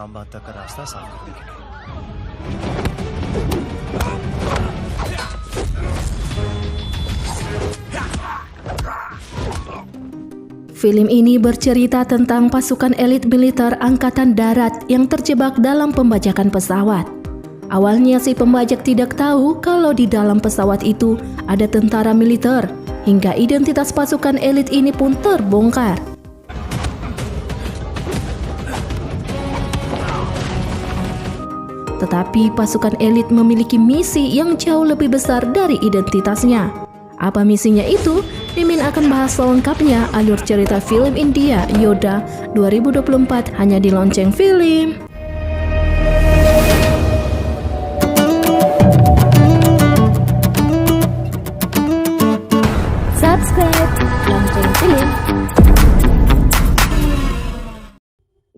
ambang terasa sangat tinggi. Film ini bercerita tentang pasukan elit militer Angkatan Darat yang terjebak dalam pembajakan pesawat. Awalnya si pembajak tidak tahu kalau di dalam pesawat itu ada tentara militer, hingga identitas pasukan elit ini pun terbongkar. Tetapi pasukan elit memiliki misi yang jauh lebih besar dari identitasnya. Apa misinya itu? Mimin akan bahas selengkapnya alur cerita film India Yoda 2024 hanya di Lonceng Film. Subscribe Lonceng Film.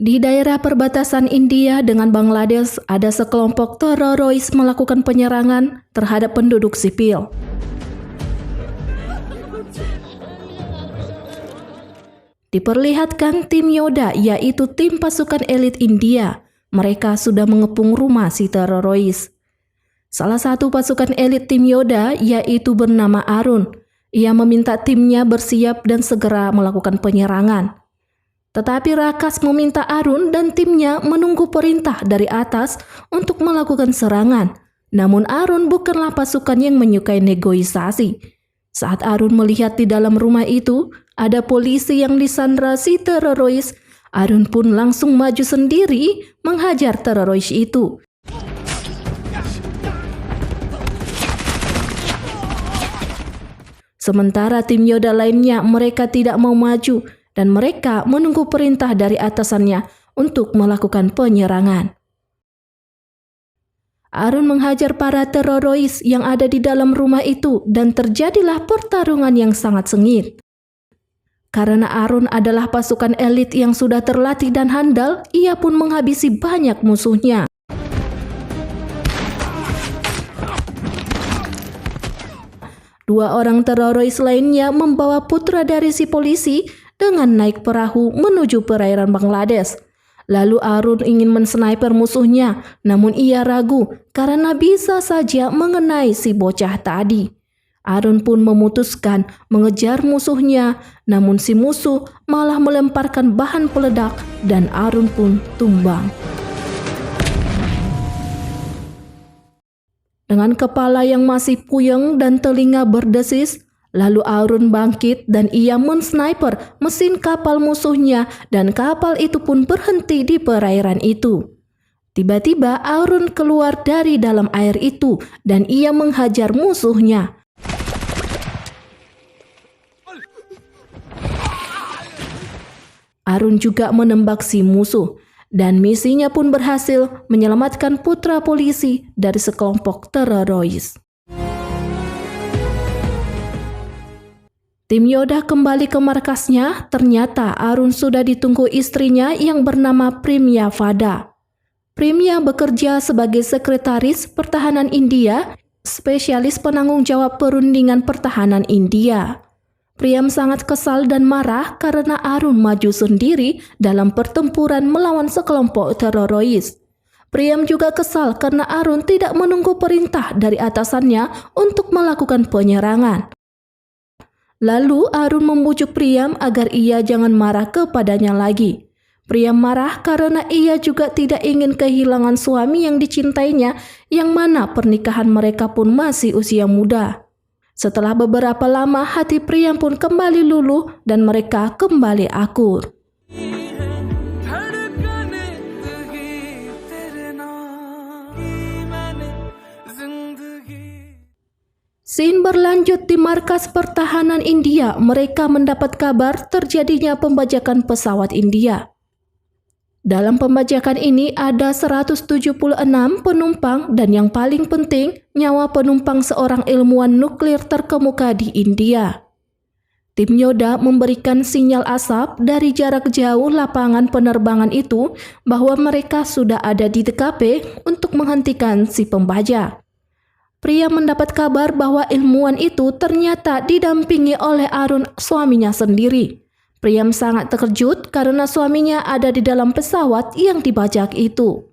Di daerah perbatasan India dengan Bangladesh, ada sekelompok teroris melakukan penyerangan terhadap penduduk sipil. Diperlihatkan tim Yoda, yaitu tim pasukan elit India. Mereka sudah mengepung rumah si teroris. Salah satu pasukan elit tim Yoda, yaitu bernama Arun. Ia meminta timnya bersiap dan segera melakukan penyerangan. Tetapi Rakas meminta Arun dan timnya menunggu perintah dari atas untuk melakukan serangan. Namun Arun bukanlah pasukan yang menyukai negosiasi. Saat Arun melihat di dalam rumah itu ada polisi yang disandra si teroris, Arun pun langsung maju sendiri menghajar teroris itu. Sementara tim Yoda lainnya mereka tidak mau maju dan mereka menunggu perintah dari atasannya untuk melakukan penyerangan. Arun menghajar para teroris yang ada di dalam rumah itu dan terjadilah pertarungan yang sangat sengit. Karena Arun adalah pasukan elit yang sudah terlatih dan handal, ia pun menghabisi banyak musuhnya. Dua orang teroris lainnya membawa putra dari si polisi dengan naik perahu menuju perairan Bangladesh. Lalu Arun ingin mensniper musuhnya, namun ia ragu karena bisa saja mengenai si bocah tadi. Arun pun memutuskan mengejar musuhnya, namun si musuh malah melemparkan bahan peledak dan Arun pun tumbang. Dengan kepala yang masih puyeng dan telinga berdesis, lalu Arun bangkit dan ia mensniper mesin kapal musuhnya dan kapal itu pun berhenti di perairan itu. Tiba-tiba Arun keluar dari dalam air itu dan ia menghajar musuhnya. Arun juga menembak si musuh dan misinya pun berhasil menyelamatkan putra polisi dari sekelompok teroris. Tim Yoda kembali ke markasnya, ternyata Arun sudah ditunggu istrinya yang bernama Primya Fada. Primya bekerja sebagai sekretaris pertahanan India, spesialis penanggung jawab perundingan pertahanan India. Priam sangat kesal dan marah karena Arun maju sendiri dalam pertempuran melawan sekelompok teroris. Priam juga kesal karena Arun tidak menunggu perintah dari atasannya untuk melakukan penyerangan. Lalu Arun membujuk Priam agar ia jangan marah kepadanya lagi. Priam marah karena ia juga tidak ingin kehilangan suami yang dicintainya, yang mana pernikahan mereka pun masih usia muda. Setelah beberapa lama hati Priam pun kembali luluh dan mereka kembali akur. Scene berlanjut di markas pertahanan India. Mereka mendapat kabar terjadinya pembajakan pesawat India. Dalam pembajakan ini ada 176 penumpang dan yang paling penting nyawa penumpang seorang ilmuwan nuklir terkemuka di India. Tim Yoda memberikan sinyal asap dari jarak jauh lapangan penerbangan itu bahwa mereka sudah ada di TKP untuk menghentikan si pembajak. Pria mendapat kabar bahwa ilmuwan itu ternyata didampingi oleh Arun, suaminya sendiri. Priam sangat terkejut karena suaminya ada di dalam pesawat yang dibajak itu.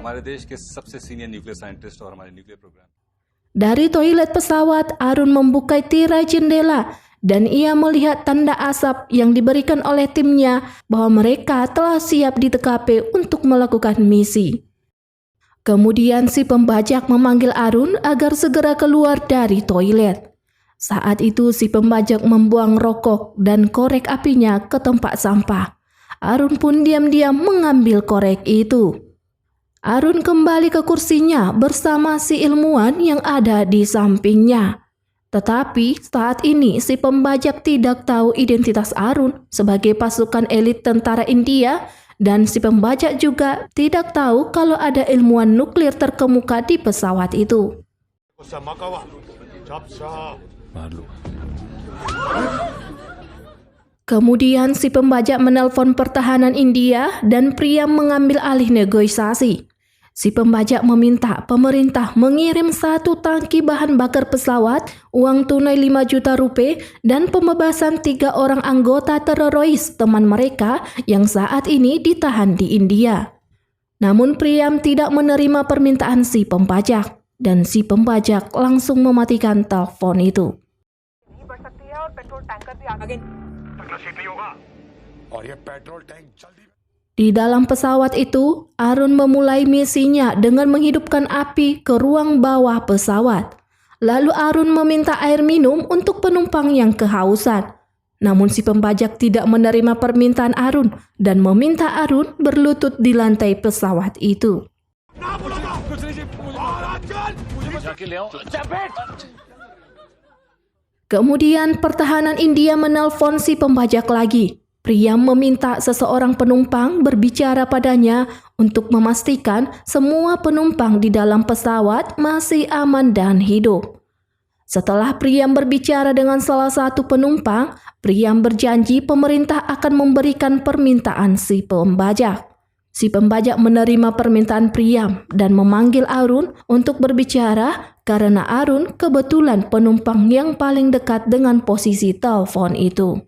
हमारे देश के सबसे senior nuclear scientist और हमारे nuclear programme Dari toilet pesawat, Arun membuka tirai jendela dan ia melihat tanda asap yang diberikan oleh timnya bahwa mereka telah siap di TKP untuk melakukan misi. Kemudian si pembajak memanggil Arun agar segera keluar dari toilet. Saat itu si pembajak membuang rokok dan korek apinya ke tempat sampah. Arun pun diam-diam mengambil korek itu. Arun kembali ke kursinya bersama si ilmuwan yang ada di sampingnya. Tetapi saat ini si pembajak tidak tahu identitas Arun sebagai pasukan elit tentara India dan si pembajak juga tidak tahu kalau ada ilmuwan nuklir terkemuka di pesawat itu. Kemudian si pembajak menelpon pertahanan India dan Priam mengambil alih negosiasi. Si pembajak meminta pemerintah mengirim 1 tangki bahan bakar pesawat, uang tunai 5 juta rupiah, dan pembebasan 3 orang anggota teroris teman mereka yang saat ini ditahan di India. Namun Priam tidak menerima permintaan si pembajak dan si pembajak langsung mematikan telepon itu. Di dalam pesawat itu, Arun memulai misinya dengan menghidupkan api ke ruang bawah pesawat. Lalu Arun meminta air minum untuk penumpang yang kehausan. Namun si pembajak tidak menerima permintaan Arun dan meminta Arun berlutut di lantai pesawat itu. Kemudian pertahanan India menelpon si pembajak lagi. Priam meminta seseorang penumpang berbicara padanya untuk memastikan semua penumpang di dalam pesawat masih aman dan hidup. Setelah Priam berbicara dengan salah satu penumpang, Priam berjanji pemerintah akan memberikan permintaan si pembajak. Si pembajak menerima permintaan Priam dan memanggil Arun untuk berbicara karena Arun kebetulan penumpang yang paling dekat dengan posisi telepon itu.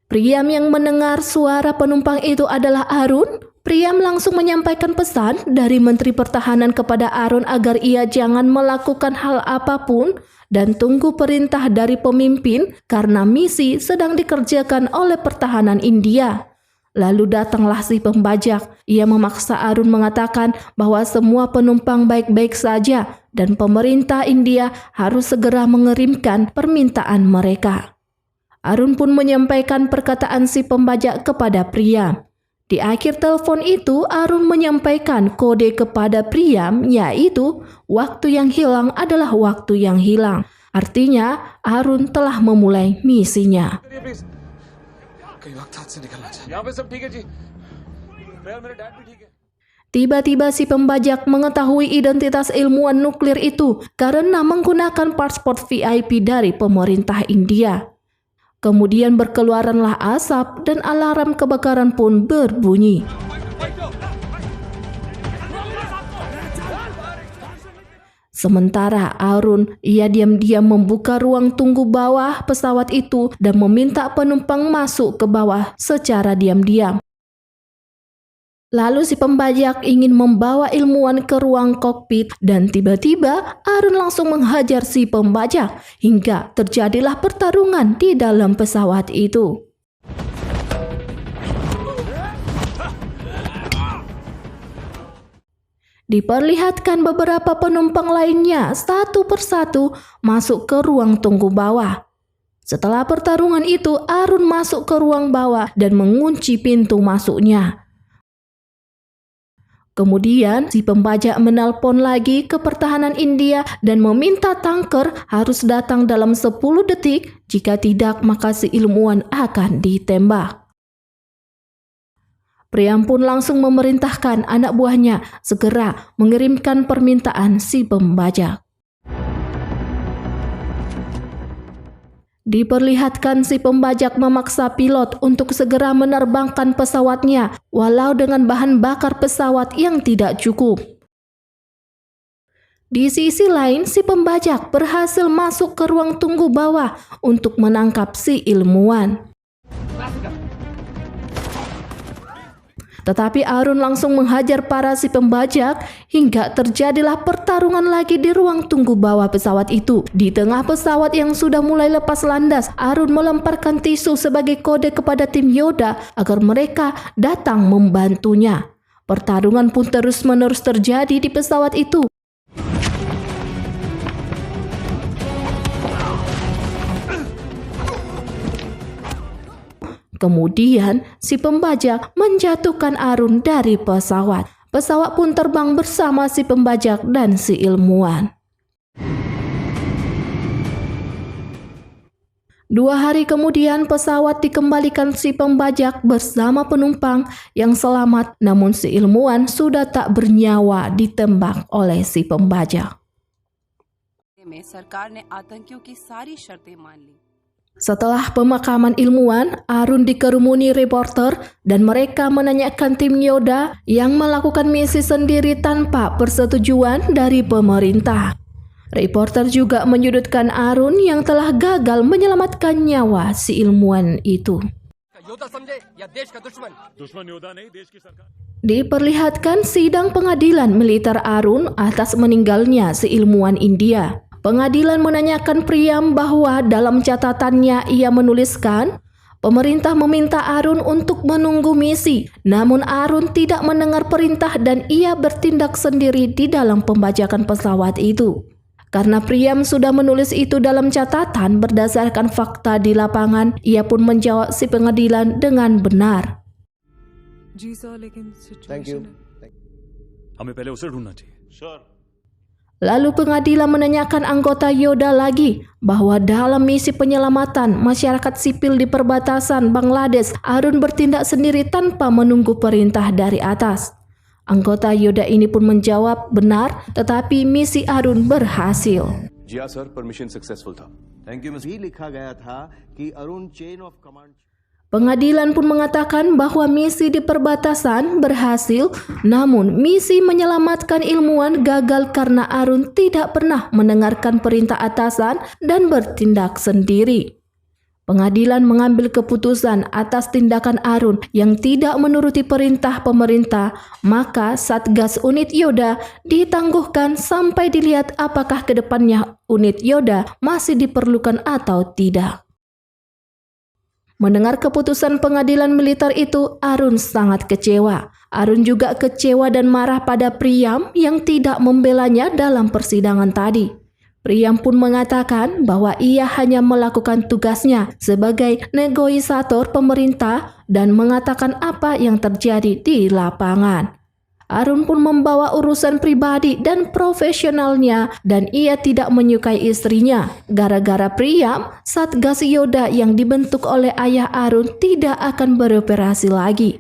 Priam yang mendengar suara penumpang itu adalah Arun. Priam langsung menyampaikan pesan dari Menteri Pertahanan kepada Arun agar ia jangan melakukan hal apapun dan tunggu perintah dari pemimpin karena misi sedang dikerjakan oleh pertahanan India. Lalu datanglah si pembajak. Ia memaksa Arun mengatakan bahwa semua penumpang baik-baik saja dan pemerintah India harus segera mengirimkan permintaan mereka. Arun pun menyampaikan perkataan si pembajak kepada Priam. Di akhir telepon itu, Arun menyampaikan kode kepada Priam, yaitu waktu yang hilang adalah waktu yang hilang. Artinya, Arun telah memulai misinya. Tiba-tiba si pembajak mengetahui identitas ilmuwan nuklir itu karena menggunakan paspor VIP dari pemerintah India. Kemudian berkeluaranlah asap dan alarm kebakaran pun berbunyi. Sementara Arun, ia diam-diam membuka ruang tunggu bawah pesawat itu dan meminta penumpang masuk ke bawah secara diam-diam. Lalu si pembajak ingin membawa ilmuwan ke ruang kokpit dan tiba-tiba Arun langsung menghajar si pembajak hingga terjadilah pertarungan di dalam pesawat itu. Diperlihatkan beberapa penumpang lainnya satu persatu masuk ke ruang tunggu bawah. Setelah pertarungan itu, Arun masuk ke ruang bawah dan mengunci pintu masuknya. Kemudian si pembajak menelpon lagi ke pertahanan India dan meminta tanker harus datang dalam 10 detik, jika tidak maka si ilmuwan akan ditembak. Priam pun langsung memerintahkan anak buahnya segera mengirimkan permintaan si pembajak. Diperlihatkan si pembajak memaksa pilot untuk segera menerbangkan pesawatnya walau dengan bahan bakar pesawat yang tidak cukup. Di sisi lain, si pembajak berhasil masuk ke ruang tunggu bawah untuk menangkap si ilmuwan. Tetapi Arun langsung menghajar para si pembajak hingga terjadilah pertarungan lagi di ruang tunggu bawah pesawat itu. Di tengah pesawat yang sudah mulai lepas landas, Arun melemparkan tisu sebagai kode kepada tim Yoda agar mereka datang membantunya. Pertarungan pun terus-menerus terjadi di pesawat itu. Kemudian, si pembajak menjatuhkan Arun dari pesawat. Pesawat pun terbang bersama si pembajak dan si ilmuwan. 2 hari kemudian, pesawat dikembalikan si pembajak bersama penumpang yang selamat, namun si ilmuwan sudah tak bernyawa ditembak oleh si pembajak. सरकार ने आतंकियों की सारी शर्तें मान ली। Setelah pemakaman ilmuwan, Arun dikerumuni reporter dan mereka menanyakan tim Yoda yang melakukan misi sendiri tanpa persetujuan dari pemerintah. Reporter juga menyudutkan Arun yang telah gagal menyelamatkan nyawa si ilmuwan itu. Diperlihatkan sidang pengadilan militer Arun atas meninggalnya si ilmuwan India. Pengadilan menanyakan Priam bahwa dalam catatannya ia menuliskan, pemerintah meminta Arun untuk menunggu misi, namun Arun tidak mendengar perintah dan ia bertindak sendiri di dalam pembajakan pesawat itu. Karena Priam sudah menulis itu dalam catatan berdasarkan fakta di lapangan, ia pun menjawab si pengadilan dengan benar. Thank you. हमें पहले उसे ढूंढना चाहिए। Lalu pengadilan menanyakan anggota Yoda lagi bahwa dalam misi penyelamatan masyarakat sipil di perbatasan Bangladesh, Arun bertindak sendiri tanpa menunggu perintah dari atas. Anggota Yoda ini pun menjawab benar, tetapi misi Arun berhasil. जी हाँ sir, permission successful था। Thank you. भी लिखा गया था कि Arun chain of command. Pengadilan pun mengatakan bahwa misi di perbatasan berhasil, namun misi menyelamatkan ilmuwan gagal karena Arun tidak pernah mendengarkan perintah atasan dan bertindak sendiri. Pengadilan mengambil keputusan atas tindakan Arun yang tidak menuruti perintah pemerintah, maka Satgas Unit Yoda ditangguhkan sampai dilihat apakah kedepannya unit Yoda masih diperlukan atau tidak. Mendengar keputusan pengadilan militer itu, Arun sangat kecewa. Arun juga kecewa dan marah pada Priam yang tidak membelanya dalam persidangan tadi. Priam pun mengatakan bahwa ia hanya melakukan tugasnya sebagai negosiator pemerintah dan mengatakan apa yang terjadi di lapangan. Arun pun membawa urusan pribadi dan profesionalnya dan ia tidak menyukai istrinya. Gara-gara Priam, Satgas Yoda yang dibentuk oleh ayah Arun tidak akan beroperasi lagi.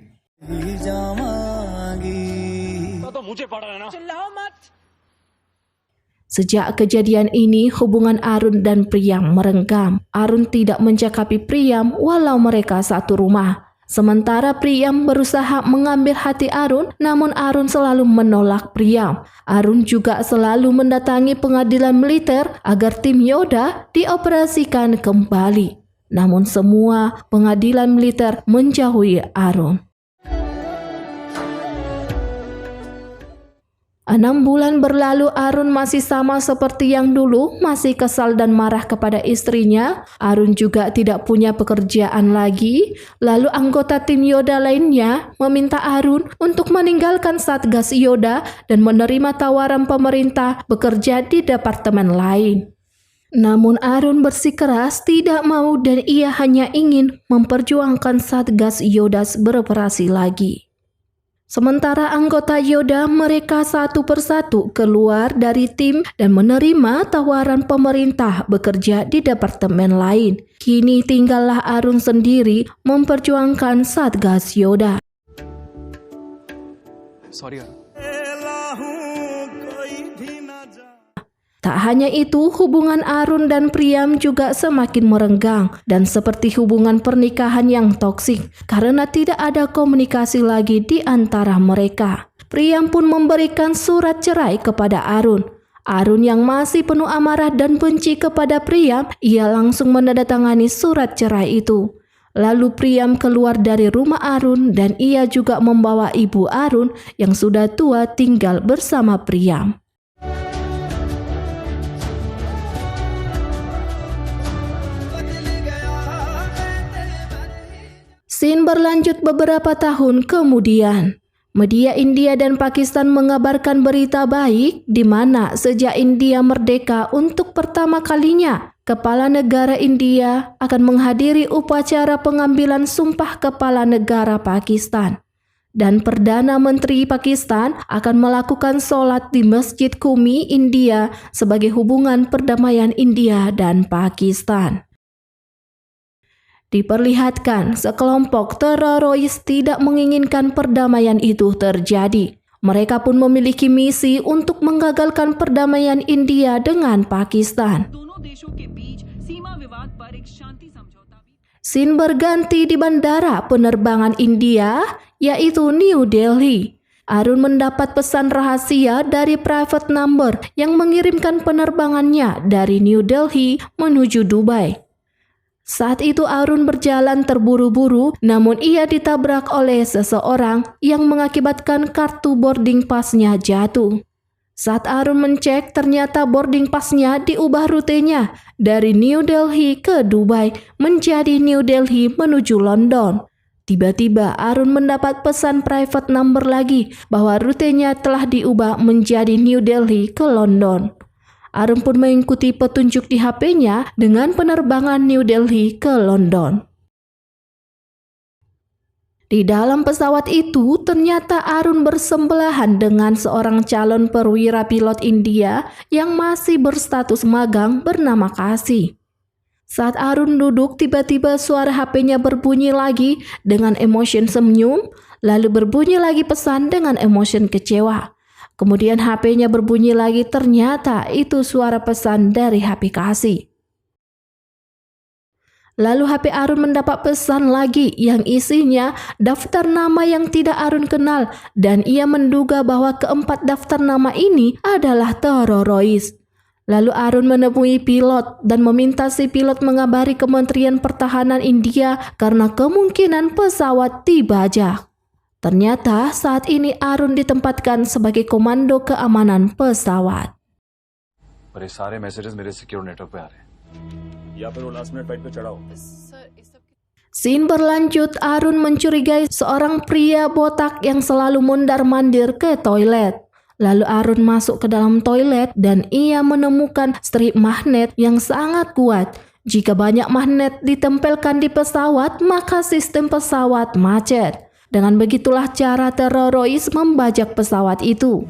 Sejak kejadian ini, hubungan Arun dan Priam merenggang. Arun tidak mencakapi Priam walau mereka satu rumah. Sementara Priam berusaha mengambil hati Arun, namun Arun selalu menolak Priam. Arun juga selalu mendatangi pengadilan militer agar tim Yoda dioperasikan kembali. Namun semua pengadilan militer menjauhi Arun. 6 bulan berlalu, Arun masih sama seperti yang dulu, masih kesal dan marah kepada istrinya. Arun juga tidak punya pekerjaan lagi. Lalu anggota tim Yoda lainnya meminta Arun untuk meninggalkan Satgas Yoda dan menerima tawaran pemerintah bekerja di departemen lain. Namun Arun bersikeras tidak mau dan ia hanya ingin memperjuangkan Satgas Yoda beroperasi lagi. Sementara anggota Yoda mereka satu persatu keluar dari tim dan menerima tawaran pemerintah bekerja di departemen lain. Kini tinggallah Arun sendiri memperjuangkan Satgas Yoda. Sorry, Tak hanya itu, hubungan Arun dan Priam juga semakin merenggang dan seperti hubungan pernikahan yang toksik karena tidak ada komunikasi lagi di antara mereka. Priam pun memberikan surat cerai kepada Arun. Arun yang masih penuh amarah dan benci kepada Priam, ia langsung menandatangani surat cerai itu. Lalu Priam keluar dari rumah Arun dan ia juga membawa ibu Arun yang sudah tua tinggal bersama Priam. Scene berlanjut beberapa tahun kemudian. Media India dan Pakistan mengabarkan berita baik di mana sejak India merdeka untuk pertama kalinya, Kepala Negara India akan menghadiri upacara pengambilan sumpah Kepala Negara Pakistan. Dan Perdana Menteri Pakistan akan melakukan sholat di Masjid Qumi, India sebagai hubungan perdamaian India dan Pakistan. Diperlihatkan sekelompok teroris tidak menginginkan perdamaian itu terjadi. Mereka pun memiliki misi untuk menggagalkan perdamaian India dengan Pakistan. Scene berganti di bandara penerbangan India, yaitu New Delhi. Arun mendapat pesan rahasia dari private number yang mengirimkan penerbangannya dari New Delhi menuju Dubai. Saat itu Arun berjalan terburu-buru, namun ia ditabrak oleh seseorang yang mengakibatkan kartu boarding pass-nya jatuh. Saat Arun mencek, ternyata boarding pass-nya diubah rutenya dari New Delhi ke Dubai menjadi New Delhi menuju London. Tiba-tiba Arun mendapat pesan private number lagi bahwa rutenya telah diubah menjadi New Delhi ke London. Arun pun mengikuti petunjuk di HP-nya dengan penerbangan New Delhi ke London. Di dalam pesawat itu, ternyata Arun bersebelahan dengan seorang calon perwira pilot India yang masih berstatus magang bernama Kasih. Saat Arun duduk, tiba-tiba suara HP-nya berbunyi lagi dengan emosi senyum, lalu berbunyi lagi pesan dengan emosi kecewa. Kemudian HP-nya berbunyi lagi, ternyata itu suara pesan dari HP Kasih. Lalu HP Arun mendapat pesan lagi yang isinya daftar nama yang tidak Arun kenal dan ia menduga bahwa keempat daftar nama ini adalah teroris. Lalu Arun menemui pilot dan meminta si pilot mengabari Kementerian Pertahanan India karena kemungkinan pesawat dibajak. Ternyata saat ini Arun ditempatkan sebagai komando keamanan pesawat. पर ये सारे मैसेजेस मेरे secure network पे आ रहे हैं या फिर वो लास्ट मिनट फ्लाइट पे चढ़ाओ. Scene berlanjut, Arun mencurigai seorang pria botak yang selalu mondar-mandir ke toilet. Lalu Arun masuk ke dalam toilet dan ia menemukan strip magnet yang sangat kuat. Jika banyak magnet ditempelkan di pesawat, maka sistem pesawat macet. Dengan begitulah cara teroris membajak pesawat itu.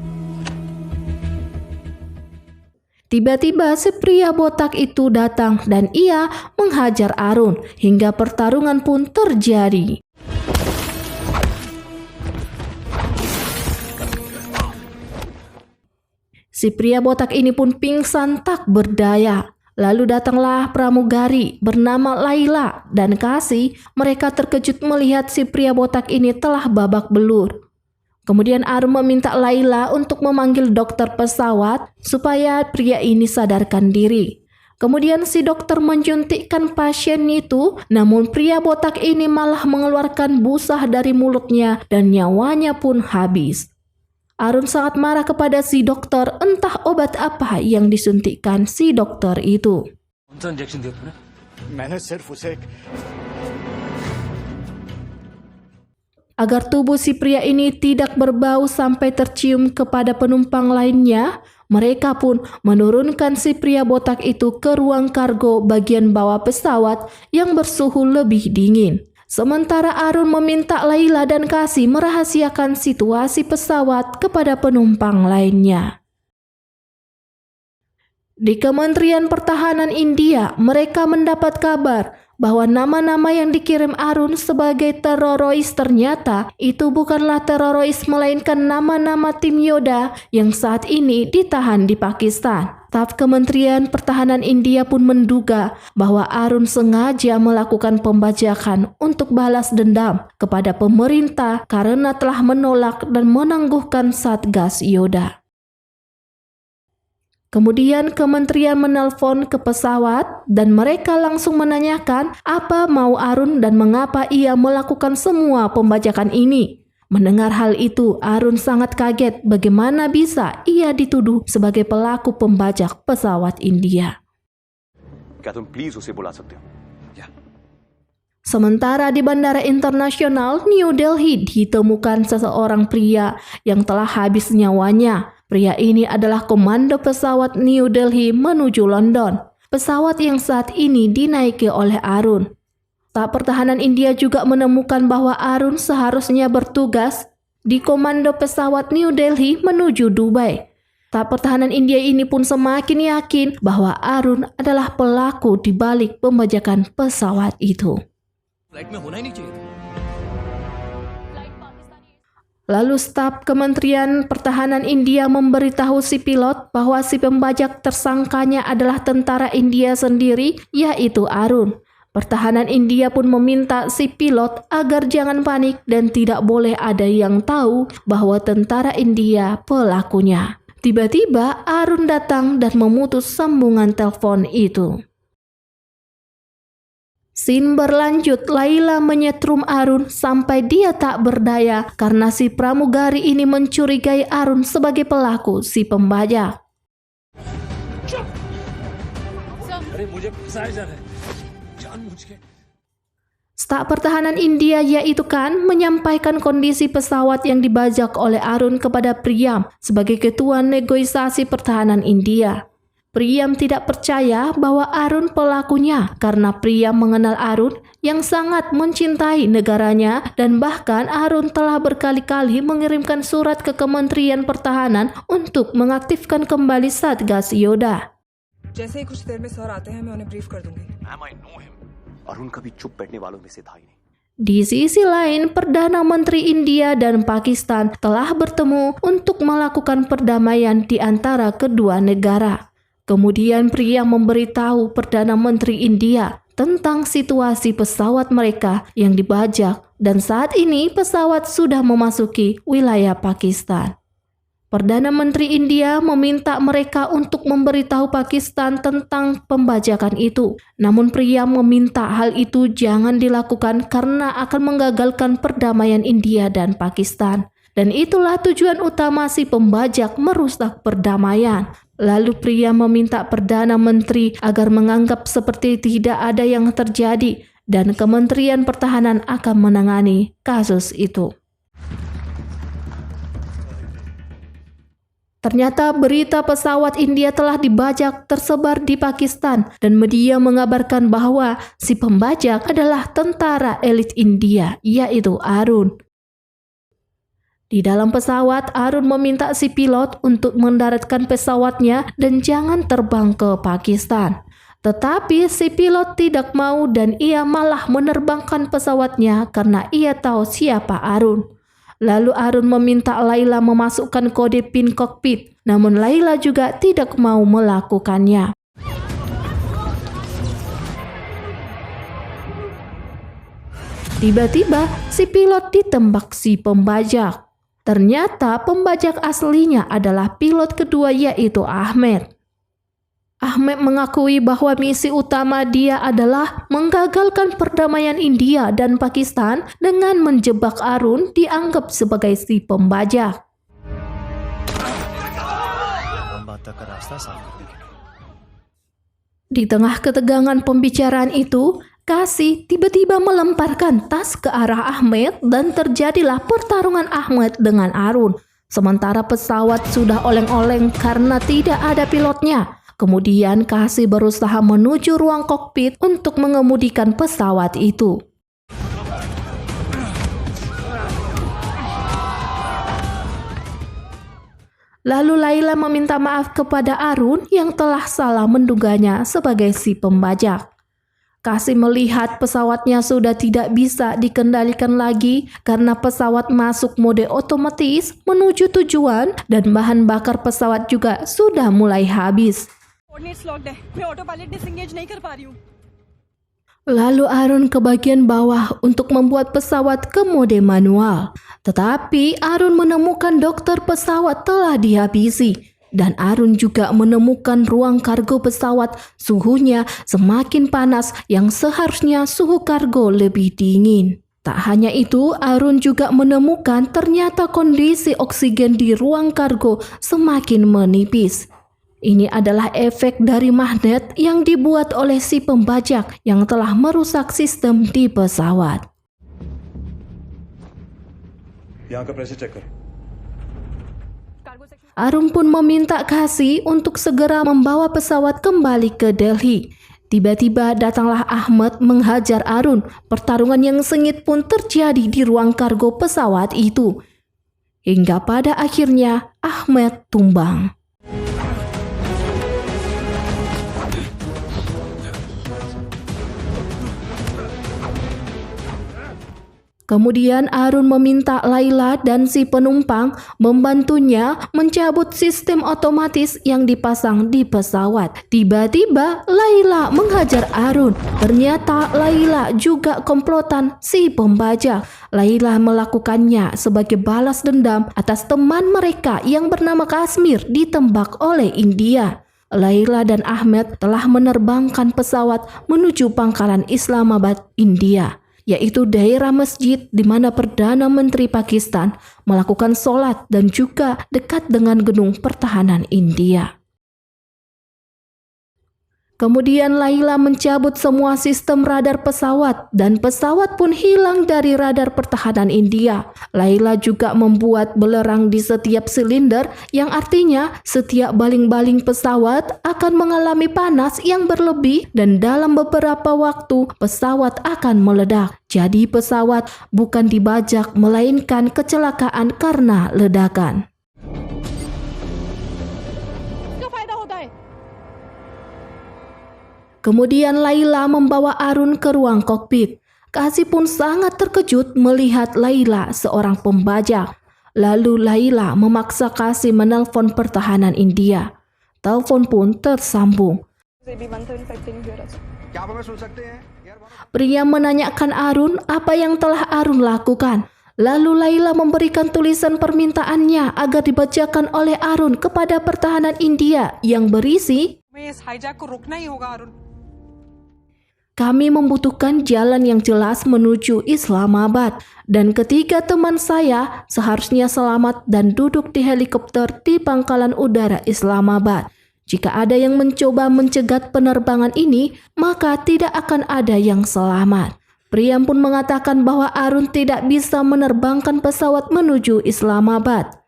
Tiba-tiba si pria botak itu datang dan ia menghajar Arun hingga pertarungan pun terjadi. Si pria botak ini pun pingsan tak berdaya. Lalu datanglah pramugari bernama Laila dan Kasih. Mereka terkejut melihat si pria botak ini telah babak belur. Kemudian Arun meminta Laila untuk memanggil dokter pesawat supaya pria ini sadarkan diri. Kemudian si dokter menyuntikkan pasien itu, namun pria botak ini malah mengeluarkan busa dari mulutnya dan nyawanya pun habis. Arun sangat marah kepada si dokter, entah obat apa yang disuntikkan si dokter itu. Agar tubuh si pria ini tidak berbau sampai tercium kepada penumpang lainnya, mereka pun menurunkan si pria botak itu ke ruang kargo bagian bawah pesawat yang bersuhu lebih dingin. Sementara Arun meminta Laila dan Kasih merahasiakan situasi pesawat kepada penumpang lainnya. Di Kementerian Pertahanan India, mereka mendapat kabar bahwa nama-nama yang dikirim Arun sebagai teroris ternyata itu bukanlah teroris melainkan nama-nama tim Yoda yang saat ini ditahan di Pakistan. Staf Kementerian Pertahanan India pun menduga bahwa Arun sengaja melakukan pembajakan untuk balas dendam kepada pemerintah karena telah menolak dan menangguhkan Satgas Yoda. Kemudian kementerian menelpon ke pesawat dan mereka langsung menanyakan apa mau Arun dan mengapa ia melakukan semua pembajakan ini. Mendengar hal itu, Arun sangat kaget bagaimana bisa ia dituduh sebagai pelaku pembajak pesawat India. क्या तुम प्लीज उसे बुला सकते हो? Sementara di Bandara Internasional New Delhi ditemukan seseorang pria yang telah habis nyawanya. Pria ini adalah komando pesawat New Delhi menuju London. Pesawat yang saat ini dinaiki oleh Arun. Staf Pertahanan India juga menemukan bahwa Arun seharusnya bertugas di komando pesawat New Delhi menuju Dubai. Staf Pertahanan India ini pun semakin yakin bahwa Arun adalah pelaku di balik pembajakan pesawat itu. Lalu staf Kementerian Pertahanan India memberitahu si pilot bahwa si pembajak tersangkanya adalah tentara India sendiri, yaitu Arun. Pertahanan India pun meminta si pilot agar jangan panik dan tidak boleh ada yang tahu bahwa tentara India pelakunya. Tiba-tiba Arun datang dan memutus sambungan telepon itu. Scene berlanjut, Laila menyetrum Arun sampai dia tak berdaya karena si pramugari ini mencurigai Arun sebagai pelaku si pembajak. Staf Pertahanan India yaitu Khan menyampaikan kondisi pesawat yang dibajak oleh Arun kepada Priyam sebagai ketua negosiasi pertahanan India. Priyam tidak percaya bahwa Arun pelakunya karena Priyam mengenal Arun yang sangat mencintai negaranya dan bahkan Arun telah berkali-kali mengirimkan surat ke Kementerian Pertahanan untuk mengaktifkan kembali Satgas Yoda. जैसे ही कुछ देर में सर आते हैं मैं उन्हें ब्रीफ कर दूंगी। अरुण कभी चुप बैठने वालों में से था ही नहीं। Di sisi lain, Perdana Menteri India dan Pakistan telah bertemu untuk melakukan perdamaian di antara kedua negara. Kemudian Priyam memberitahu Perdana Menteri India tentang situasi pesawat mereka yang dibajak dan saat ini pesawat sudah memasuki wilayah Pakistan. Perdana Menteri India meminta mereka untuk memberitahu Pakistan tentang pembajakan itu. Namun Priyam meminta hal itu jangan dilakukan karena akan menggagalkan perdamaian India dan Pakistan. Dan itulah tujuan utama si pembajak merusak perdamaian. Lalu Priyam meminta Perdana Menteri agar menganggap seperti tidak ada yang terjadi dan Kementerian Pertahanan akan menangani kasus itu. Ternyata berita pesawat India telah dibajak tersebar di Pakistan dan media mengabarkan bahwa si pembajak adalah tentara elit India, yaitu Arun. Di dalam pesawat, Arun meminta si pilot untuk mendaratkan pesawatnya dan jangan terbang ke Pakistan. Tetapi si pilot tidak mau dan ia malah menerbangkan pesawatnya karena ia tahu siapa Arun. Lalu Arun meminta Laila memasukkan kode PIN kokpit, namun Laila juga tidak mau melakukannya. Tiba-tiba si pilot ditembak si pembajak. Ternyata pembajak aslinya adalah pilot kedua yaitu Ahmed. Ahmed mengakui bahwa misi utama dia adalah menggagalkan perdamaian India dan Pakistan dengan menjebak Arun dianggap sebagai si pembajak. Di tengah ketegangan pembicaraan itu, Kasih tiba-tiba melemparkan tas ke arah Ahmed dan terjadilah pertarungan Ahmed dengan Arun. Sementara pesawat sudah oleng-oleng karena tidak ada pilotnya. Kemudian Kasih berusaha menuju ruang kokpit untuk mengemudikan pesawat itu. Lalu Laila meminta maaf kepada Arun yang telah salah menduganya sebagai si pembajak. Kasih melihat pesawatnya sudah tidak bisa dikendalikan lagi karena pesawat masuk mode otomatis menuju tujuan dan bahan bakar pesawat juga sudah mulai habis. Lalu Arun ke bagian bawah untuk membuat pesawat ke mode manual. Tetapi Arun menemukan dokter pesawat telah dihabisi. Dan Arun juga menemukan ruang kargo pesawat suhunya semakin panas yang seharusnya suhu kargo lebih dingin. Tak hanya itu, Arun juga menemukan ternyata kondisi oksigen di ruang kargo semakin menipis. Ini adalah efek dari magnet yang dibuat oleh si pembajak yang telah merusak sistem di pesawat. यहाँ का pressure check करो। Arun pun meminta Kasi untuk segera membawa pesawat kembali ke Delhi. Tiba-tiba datanglah Ahmed menghajar Arun. Pertarungan yang sengit pun terjadi di ruang kargo pesawat itu. Hingga pada akhirnya Ahmed tumbang. Kemudian Arun meminta Laila dan si penumpang membantunya mencabut sistem otomatis yang dipasang di pesawat. Tiba-tiba Laila menghajar Arun. Ternyata Laila juga komplotan si pembajak. Laila melakukannya sebagai balas dendam atas teman mereka yang bernama Kashmir ditembak oleh India. Laila dan Ahmed telah menerbangkan pesawat menuju pangkalan Islamabad, India, yaitu daerah masjid di mana Perdana Menteri Pakistan melakukan sholat dan juga dekat dengan gedung pertahanan India. Kemudian Laila mencabut semua sistem radar pesawat dan pesawat pun hilang dari radar pertahanan India. Laila juga membuat belerang di setiap silinder yang artinya setiap baling-baling pesawat akan mengalami panas yang berlebih dan dalam beberapa waktu pesawat akan meledak. Jadi pesawat bukan dibajak melainkan kecelakaan karena ledakan. Kemudian Laila membawa Arun ke ruang kokpit. Kasi pun sangat terkejut melihat Laila seorang pembajak. Lalu Laila memaksa Kasi menelpon pertahanan India. Telepon pun tersambung. Pria menanyakan Arun apa yang telah Arun lakukan. Lalu Laila memberikan tulisan permintaannya agar dibacakan oleh Arun kepada pertahanan India yang berisi, "Kami membutuhkan jalan yang jelas menuju Islamabad dan ketiga teman saya seharusnya selamat dan duduk di helikopter di pangkalan udara Islamabad. Jika ada yang mencoba mencegat penerbangan ini, maka tidak akan ada yang selamat." Priam pun mengatakan bahwa Arun tidak bisa menerbangkan pesawat menuju Islamabad.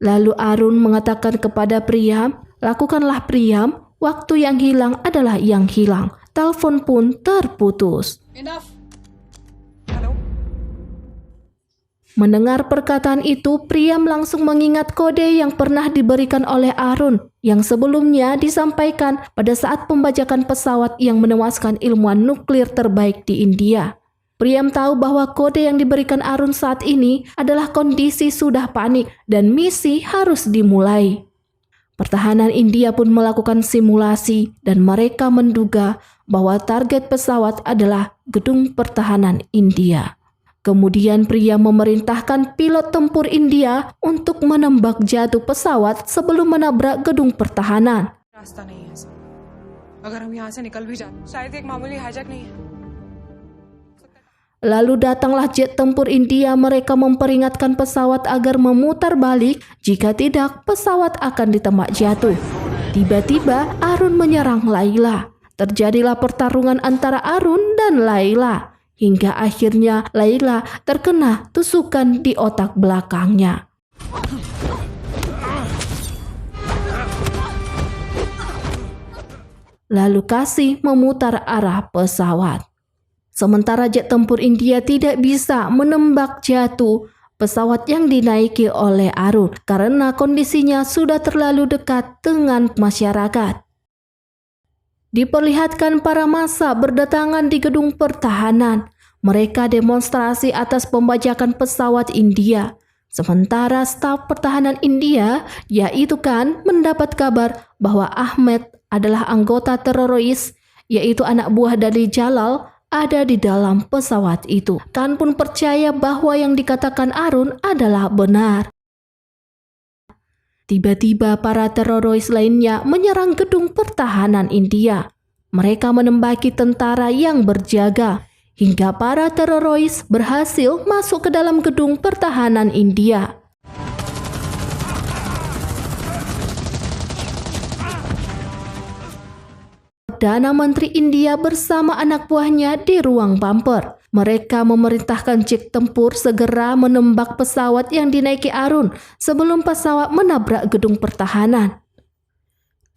Lalu Arun mengatakan kepada Priam, "Lakukanlah Priam, waktu yang hilang adalah yang hilang." Telepon pun terputus. Mendengar perkataan itu, Priam langsung mengingat kode yang pernah diberikan oleh Arun yang sebelumnya disampaikan pada saat pembajakan pesawat yang menewaskan ilmuwan nuklir terbaik di India. Priam tahu bahwa kode yang diberikan Arun saat ini adalah kondisi sudah panik dan misi harus dimulai. Pertahanan India pun melakukan simulasi dan mereka menduga bahwa target pesawat adalah gedung pertahanan India. Kemudian Priam memerintahkan pilot tempur India untuk menembak jatuh pesawat sebelum menabrak gedung pertahanan. Lalu datanglah jet tempur India, mereka memperingatkan pesawat agar memutar balik, jika tidak pesawat akan ditembak jatuh. Tiba-tiba Arun menyerang Laila. Terjadilah pertarungan antara Arun dan Laila, hingga akhirnya Laila terkena tusukan di otak belakangnya. Lalu Kasi memutar arah pesawat. Sementara jet tempur India tidak bisa menembak jatuh pesawat yang dinaiki oleh Arun karena kondisinya sudah terlalu dekat dengan masyarakat. Diperlihatkan para massa berdatangan di gedung pertahanan. Mereka demonstrasi atas pembajakan pesawat India. Sementara staf pertahanan India, yaitu Khan, mendapat kabar bahwa Ahmed adalah anggota teroris, yaitu anak buah dari Jalal, ada di dalam pesawat itu. Khan pun percaya bahwa yang dikatakan Arun adalah benar. Tiba-tiba para teroris lainnya menyerang gedung pertahanan India. Mereka menembaki tentara yang berjaga hingga para teroris berhasil masuk ke dalam gedung pertahanan India. Perdana Menteri India bersama anak buahnya di ruang bumper. Mereka memerintahkan jet tempur segera menembak pesawat yang dinaiki Arun sebelum pesawat menabrak gedung pertahanan.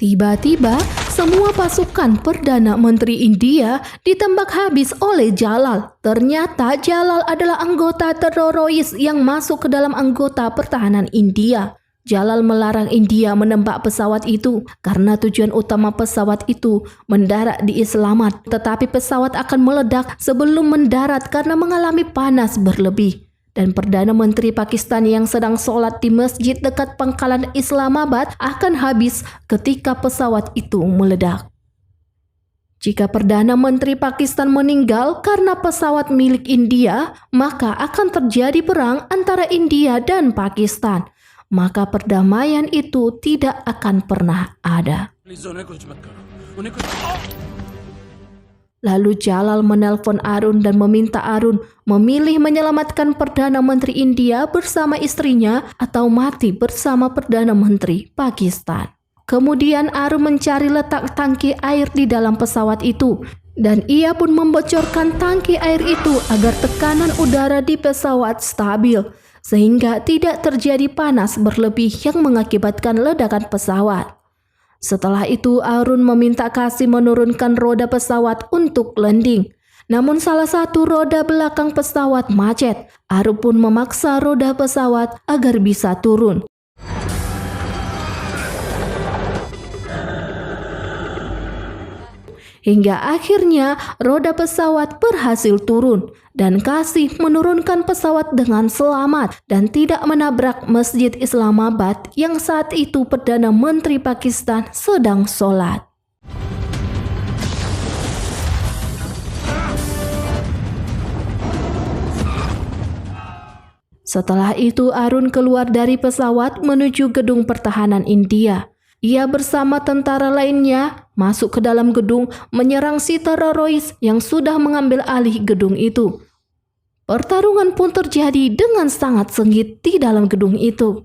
Tiba-tiba, semua pasukan Perdana Menteri India ditembak habis oleh Jalal. Ternyata Jalal adalah anggota teroris yang masuk ke dalam anggota pertahanan India. Jalal melarang India menembak pesawat itu karena tujuan utama pesawat itu mendarat di Islamabad, tetapi pesawat akan meledak sebelum mendarat karena mengalami panas berlebih. Dan Perdana Menteri Pakistan yang sedang sholat di masjid dekat pangkalan Islamabad akan habis ketika pesawat itu meledak. Jika Perdana Menteri Pakistan meninggal karena pesawat milik India, maka akan terjadi perang antara India dan Pakistan. Maka perdamaian itu tidak akan pernah ada. Lalu Jalal menelpon Arun dan meminta Arun memilih menyelamatkan Perdana Menteri India bersama istrinya atau mati bersama Perdana Menteri Pakistan. Kemudian Arun mencari letak tangki air di dalam pesawat itu dan ia pun membocorkan tangki air itu agar tekanan udara di pesawat stabil sehingga tidak terjadi panas berlebih yang mengakibatkan ledakan pesawat. Setelah itu Arun meminta Qasim menurunkan roda pesawat untuk landing. Namun salah satu roda belakang pesawat macet. Arun pun memaksa roda pesawat agar bisa turun. Hingga akhirnya roda pesawat berhasil turun dan Qasim menurunkan pesawat dengan selamat dan tidak menabrak Masjid Islamabad yang saat itu Perdana Menteri Pakistan sedang sholat. Setelah itu Arun keluar dari pesawat menuju gedung pertahanan India. Ia bersama tentara lainnya masuk ke dalam gedung menyerang si teroris yang sudah mengambil alih gedung itu. Pertarungan pun terjadi dengan sangat sengit di dalam gedung itu.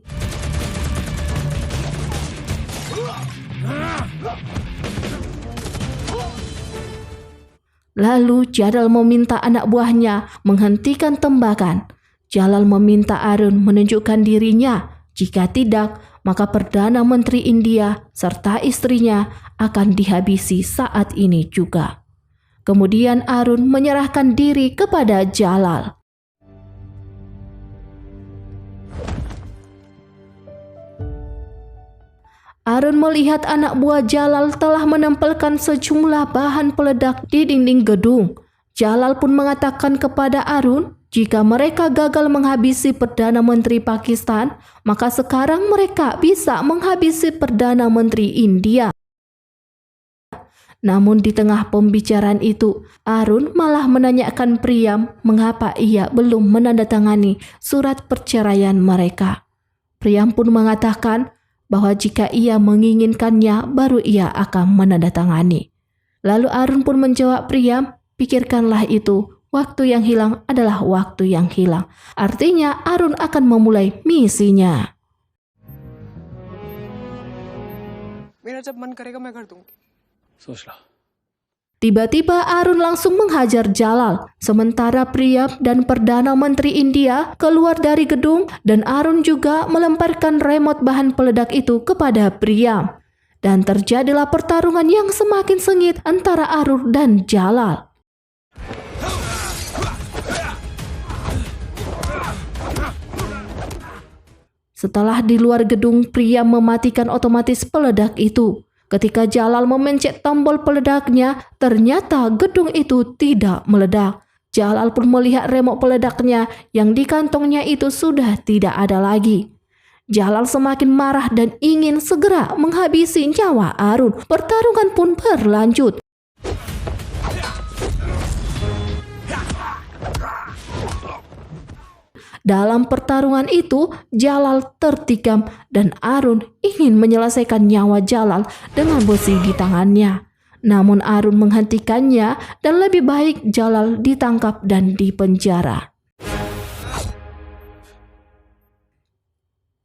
Lalu Jalal meminta anak buahnya menghentikan tembakan. Jalal meminta Arun menunjukkan dirinya. Jika tidak, maka Perdana Menteri India serta istrinya akan dihabisi saat ini juga. Kemudian Arun menyerahkan diri kepada Jalal. Arun melihat anak buah Jalal telah menempelkan sejumlah bahan peledak di dinding gedung. Jalal pun mengatakan kepada Arun, jika mereka gagal menghabisi Perdana Menteri Pakistan, maka sekarang mereka bisa menghabisi Perdana Menteri India. Namun di tengah pembicaraan itu, Arun malah menanyakan Priam mengapa ia belum menandatangani surat perceraian mereka. Priam pun mengatakan bahwa jika ia menginginkannya, baru ia akan menandatangani. Lalu Arun pun menjawab Priam, pikirkanlah itu. Waktu yang hilang adalah waktu yang hilang. Artinya Arun akan memulai misinya. मेरा जब मन करेगा मैं कर दूंगी. Tiba-tiba Arun langsung menghajar Jalal. Sementara Priam dan Perdana Menteri India keluar dari gedung dan Arun juga melemparkan remote bahan peledak itu kepada Priam. Dan terjadilah pertarungan yang semakin sengit antara Arun dan Jalal. Setelah di luar gedung, Priam mematikan otomatis peledak itu. Ketika Jalal memencet tombol peledaknya, ternyata gedung itu tidak meledak. Jalal pun melihat remote peledaknya yang di kantongnya itu sudah tidak ada lagi. Jalal semakin marah dan ingin segera menghabisi nyawa Arun. Pertarungan pun berlanjut. Dalam pertarungan itu, Jalal tertikam dan Arun ingin menyelesaikan nyawa Jalal dengan besi di tangannya. Namun Arun menghentikannya dan lebih baik Jalal ditangkap dan dipenjara.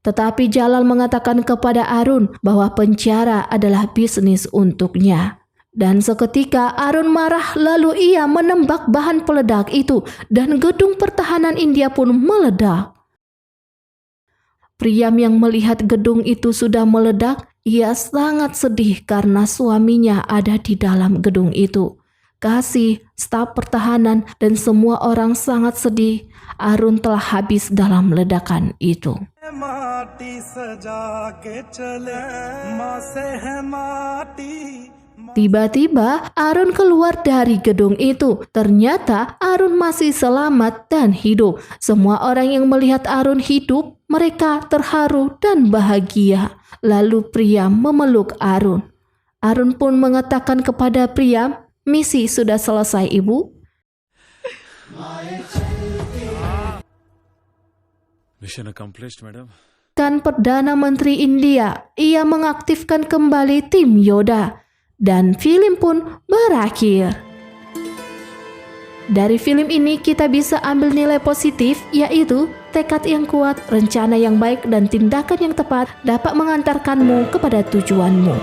Tetapi Jalal mengatakan kepada Arun bahwa penjara adalah bisnis untuknya. Dan seketika Arun marah lalu ia menembak bahan peledak itu dan gedung pertahanan India pun meledak. Priam yang melihat gedung itu sudah meledak, ia sangat sedih karena suaminya ada di dalam gedung itu. Kasih, staf pertahanan, dan semua orang sangat sedih. Arun telah habis dalam ledakan itu. Tiba-tiba Arun keluar dari gedung itu. Ternyata Arun masih selamat dan hidup. Semua orang yang melihat Arun hidup, mereka terharu dan bahagia. Lalu Priam memeluk Arun. Arun pun mengatakan kepada Priam, "Misi sudah selesai, Ibu." Mission accomplished, madam. Kan Perdana Menteri India, ia mengaktifkan kembali tim Yoda. Dan film pun berakhir. Dari film ini kita bisa ambil nilai positif, yaitu tekad yang kuat, rencana yang baik, dan tindakan yang tepat dapat mengantarkanmu kepada tujuanmu.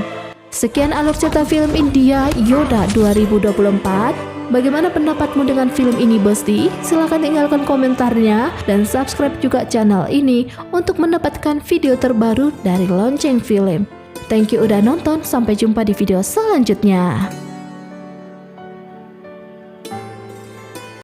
Sekian alur cerita film India Yoda 2024. Bagaimana pendapatmu dengan film ini, Besti? Silahkan tinggalkan komentarnya dan subscribe juga channel ini untuk mendapatkan video terbaru dari Lonceng Film. Thank you udah nonton, sampai jumpa di video selanjutnya.